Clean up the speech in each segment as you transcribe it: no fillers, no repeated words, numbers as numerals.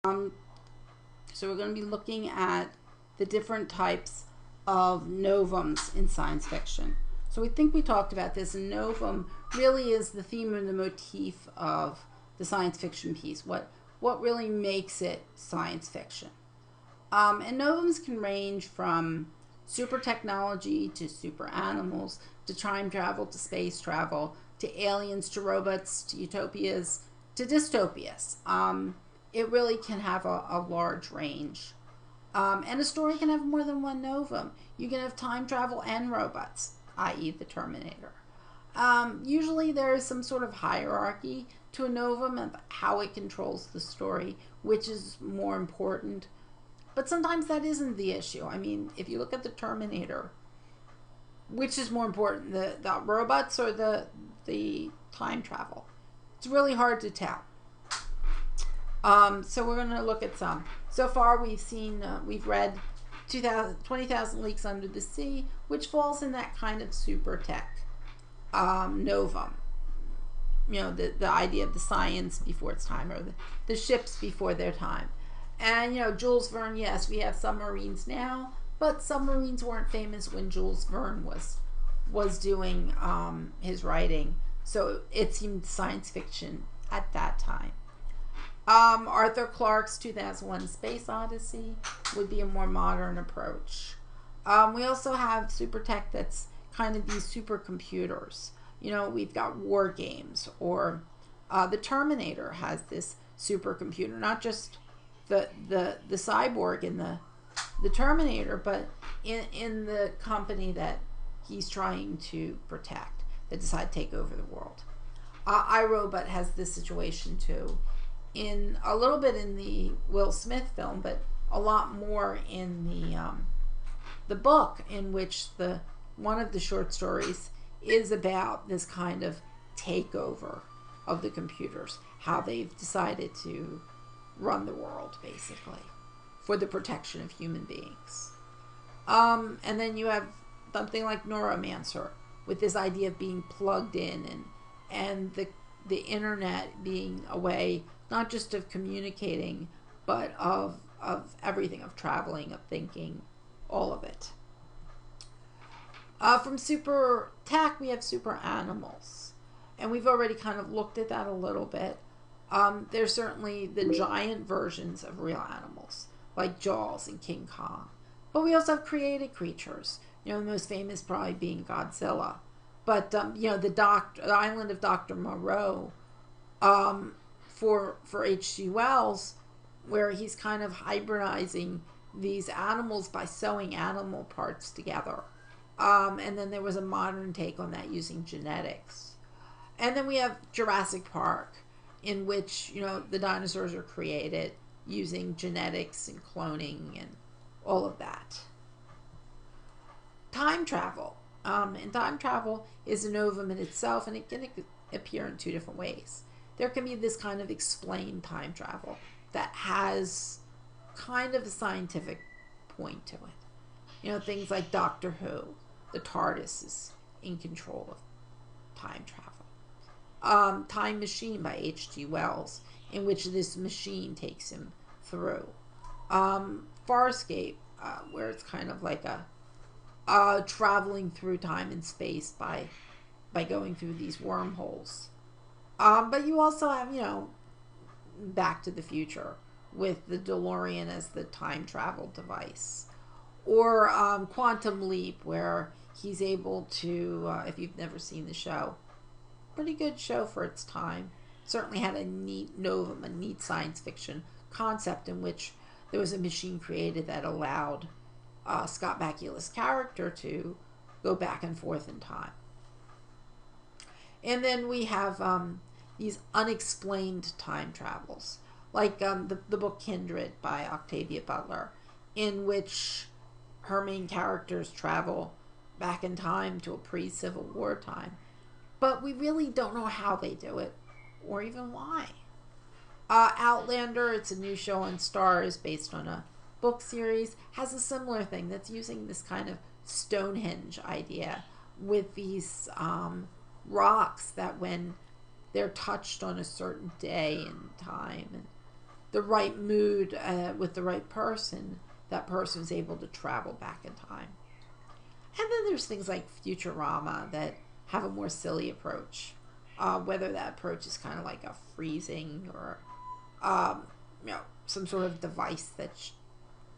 Um, so we're going to be looking at the different types of novums in science fiction. So we think we talked about this, and novum really is the theme and the motif of the science fiction piece. What really makes it science fiction? And novums can range from super technology to super animals to time travel to space travel to aliens to robots to utopias to dystopias. It really can have a large range. And a story can have more than one novum. You can have time travel and robots, i.e., the Terminator. Usually there is some sort of hierarchy to a novum of how it controls the story, which is more important. But sometimes that isn't the issue. I mean, if you look at the Terminator, which is more important, the robots or the time travel? It's really hard to tell. So we're going to look at some. So far we've read 20,000 Leagues Under the Sea, which falls in that kind of super tech novum. You know, the idea of the science before its time, or the ships before their time. And, you know, Jules Verne, yes, we have submarines now, but submarines weren't famous when Jules Verne was doing his writing. So it seemed science fiction at that time. Arthur Clarke's 2001 Space Odyssey would be a more modern approach. We also have super tech that's kind of these supercomputers. You know, we've got war games, or the Terminator has this supercomputer, not just the cyborg in the Terminator, but in the company that he's trying to protect, that decide to take over the world. iRobot has this situation too, in a little bit in the Will Smith film, but a lot more in the book, in which one of the short stories is about this kind of takeover of the computers, how they've decided to run the world, basically, for the protection of human beings. And then you have something like Neuromancer, with this idea of being plugged in, and the internet being a way not just of communicating, but of everything, of traveling, of thinking, all of it. From super tech, we have super animals. And we've already kind of looked at that a little bit. There's certainly the giant versions of real animals, like Jaws and King Kong. But we also have created creatures. You know, the most famous probably being Godzilla. But, you know, the island of Dr. Moreau, for H.G. Wells, where he's kind of hybridizing these animals by sewing animal parts together. And then there was a modern take on that using genetics. And then we have Jurassic Park, in which, you know, the dinosaurs are created using genetics and cloning and all of that. Time travel. And time travel is a novum in itself, and it can appear in two different ways. There can be this kind of explained time travel that has kind of a scientific point to it. You know, things like Doctor Who, the TARDIS is in control of time travel. Time Machine by H.G. Wells, in which this machine takes him through. Farscape, where it's kind of like a traveling through time and space by going through these wormholes. But you also have, you know, Back to the Future, with the DeLorean as the time travel device. Or Quantum Leap, where he's able to, if you've never seen the show, pretty good show for its time. Certainly had a neat novum, a neat science fiction concept, in which there was a machine created that allowed Scott Bakula's character to go back and forth in time. And then we have these unexplained time travels, like the book Kindred by Octavia Butler, in which her main characters travel back in time to a pre-Civil War time. But we really don't know how they do it, or even why. Outlander, it's a new show on Starz based on a book series, has a similar thing that's using this kind of Stonehenge idea with these rocks that, when they're touched on a certain day and time, and the right mood with the right person, that person is able to travel back in time. And then there's things like Futurama that have a more silly approach. Whether that approach is kind of like a freezing or some sort of device that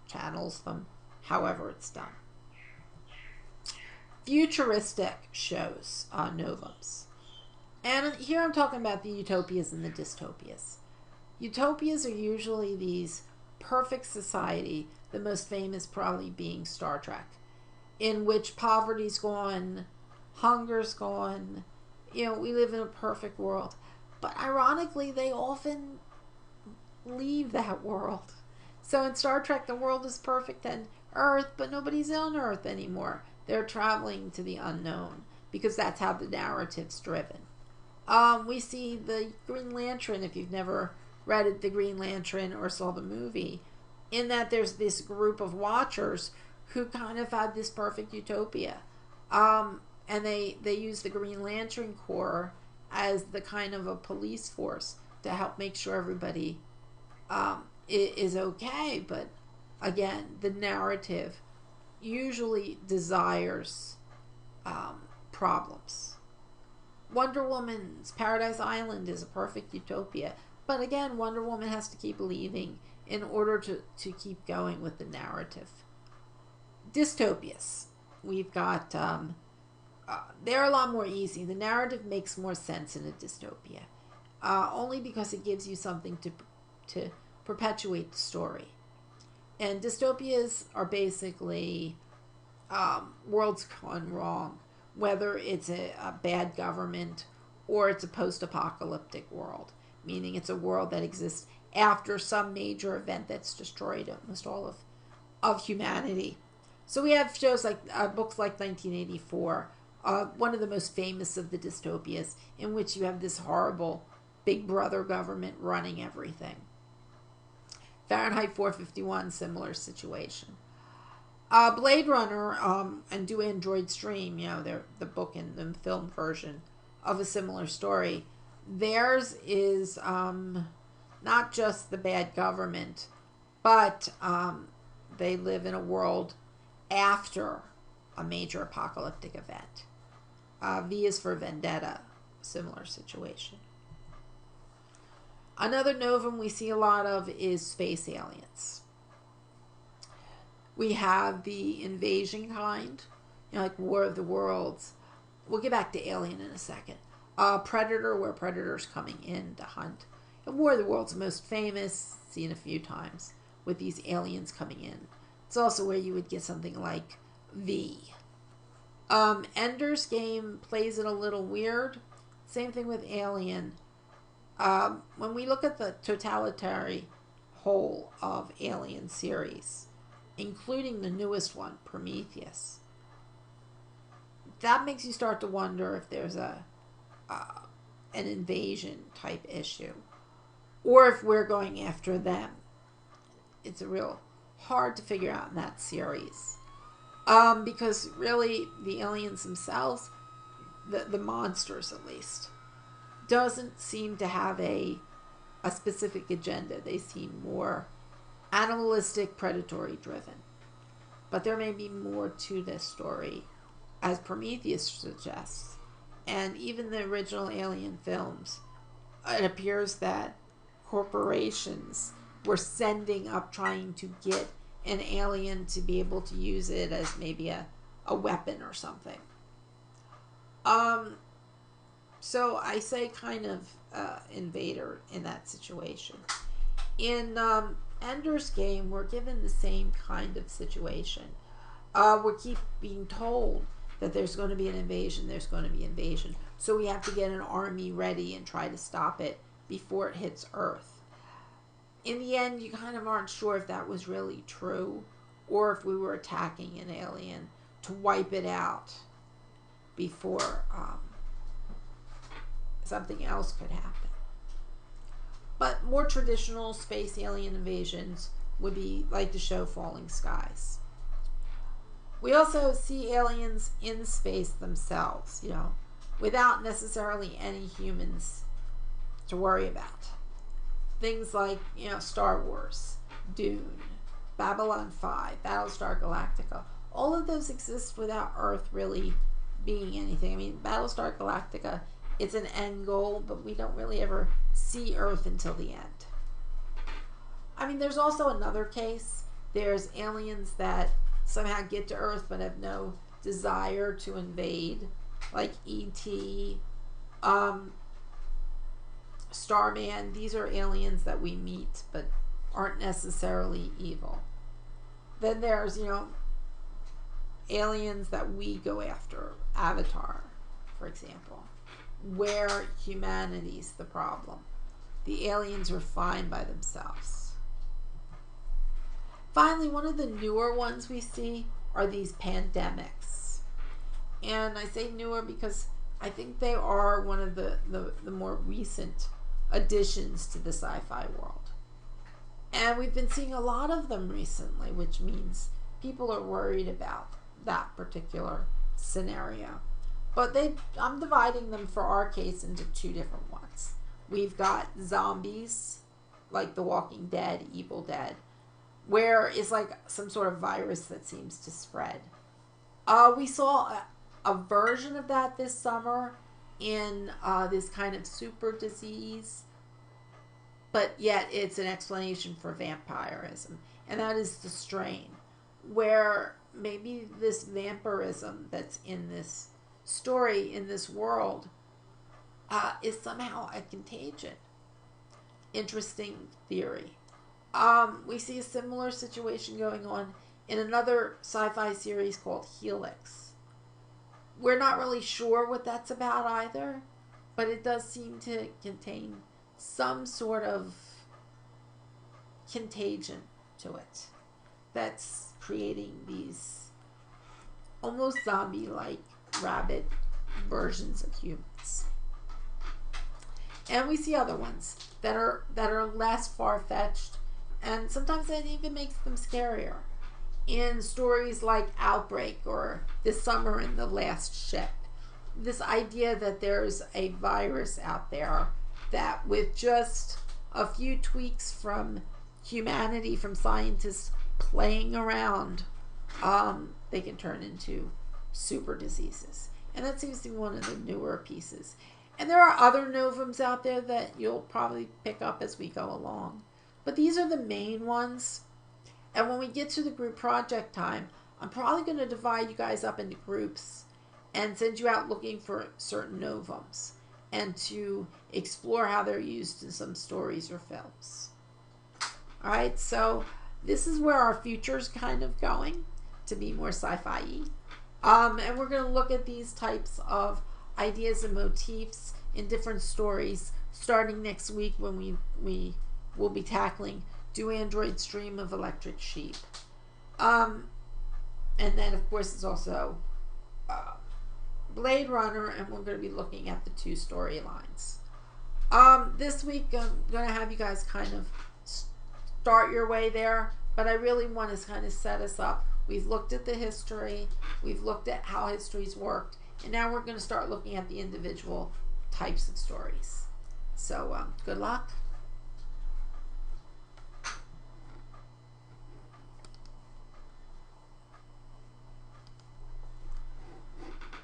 channels them, however it's done. Futuristic shows, Novums. And here I'm talking about the utopias and the dystopias. Utopias are usually these perfect society, the most famous probably being Star Trek, in which poverty's gone, hunger's gone, we live in a perfect world. But ironically, they often leave that world. So in Star Trek, the world is perfect on Earth, but nobody's on Earth anymore. They're traveling to the unknown because that's how the narrative's driven. We see the Green Lantern, if you've never read it, the Green Lantern, or saw the movie, in that there's this group of watchers who kind of had this perfect utopia. And they use the Green Lantern Corps as the kind of a police force to help make sure everybody is okay. But again, the narrative usually desires problems. Wonder Woman's Paradise Island is a perfect utopia. But again, Wonder Woman has to keep leaving in order to keep going with the narrative. Dystopias. We've got, they're a lot more easy. The narrative makes more sense in a dystopia. Only because it gives you something to perpetuate the story. And dystopias are basically worlds gone wrong, whether it's a bad government or it's a post-apocalyptic world, meaning it's a world that exists after some major event that's destroyed almost all of humanity. So we have shows like books like 1984, one of the most famous of the dystopias, in which you have this horrible Big Brother government running everything. Fahrenheit 451, similar situation. Blade Runner and Do Androids Dream, they're the book and the film version of a similar story. Theirs is not just the bad government, but they live in a world after a major apocalyptic event. V is for Vendetta, similar situation. Another novum we see a lot of is space aliens. We have the invasion kind, like War of the Worlds. We'll get back to Alien in a second. Predator, where Predator's coming in to hunt. And War of the Worlds, most famous, seen a few times, with these aliens coming in. It's also where you would get something like V. Ender's Game plays it a little weird. Same thing with Alien. When we look at the totalitarian whole of Alien series, including the newest one, Prometheus, that makes you start to wonder if there's an invasion type issue, or if we're going after them. It's a real hard to figure out in that series, because really the aliens themselves, the monsters at least, doesn't seem to have a specific agenda. They seem more animalistic, predatory driven. But there may be more to this story, as Prometheus suggests. And even the original Alien films, it appears that corporations were sending up, trying to get an alien to be able to use it as maybe a weapon or something. So I say kind of invader in that situation. In Ender's Game, we're given the same kind of situation. We keep being told that there's going to be an invasion, there's going to be invasion. So we have to get an army ready and try to stop it before it hits Earth. In the end, you kind of aren't sure if that was really true, or if we were attacking an alien to wipe it out before something else could happen. But more traditional space alien invasions would be like the show Falling Skies. We also see aliens in space themselves, without necessarily any humans to worry about. things like, Star Wars, Dune, Babylon 5, Battlestar Galactica. All of those exist without Earth really being anything. I mean, Battlestar Galactica, it's an end goal, but we don't really ever see Earth until the end. I mean, there's also another case. There's aliens that somehow get to Earth but have no desire to invade, like E.T., Starman. These are aliens that we meet but aren't necessarily evil. Then there's, aliens that we go after. Avatar, for example, where humanity's the problem. The aliens are fine by themselves. Finally, one of the newer ones we see are these pandemics. And I say newer because I think they are one of the more recent additions to the sci-fi world. And we've been seeing a lot of them recently, which means people are worried about that particular scenario. But I'm dividing them for our case into two different ones. We've got zombies, like The Walking Dead, Evil Dead, where it's like some sort of virus that seems to spread. We saw a version of that this summer in this kind of super disease, but yet it's an explanation for vampirism, and that is the strain, where maybe this vampirism that's in this story, in this world, is somehow a contagion. Interesting theory. We see a similar situation going on in another sci-fi series called Helix. We're not really sure what that's about either, but it does seem to contain some sort of contagion to it that's creating these almost zombie-like rabid versions of humans. And we see other ones that are less far-fetched, and sometimes that even makes them scarier. In stories like Outbreak or This Summer in the Last Ship, this idea that there's a virus out there that with just a few tweaks from humanity, from scientists playing around, they can turn into super diseases. And that seems to be one of the newer pieces. And there are other novums out there that you'll probably pick up as we go along. But these are the main ones. And when we get to the group project time, I'm probably going to divide you guys up into groups and send you out looking for certain novums and to explore how they're used in some stories or films. All right, so this is where our future's kind of going, to be more sci-fi-y. And we're going to look at these types of ideas and motifs in different stories starting next week when we will be tackling Do Androids Dream of Electric Sheep? And then, of course, it's also Blade Runner, and we're going to be looking at the two storylines. This week, I'm going to have you guys kind of start your way there, but I really want to kind of set us up. We've looked at the history, we've looked at how history's worked, and now we're going to start looking at the individual types of stories. So, good luck.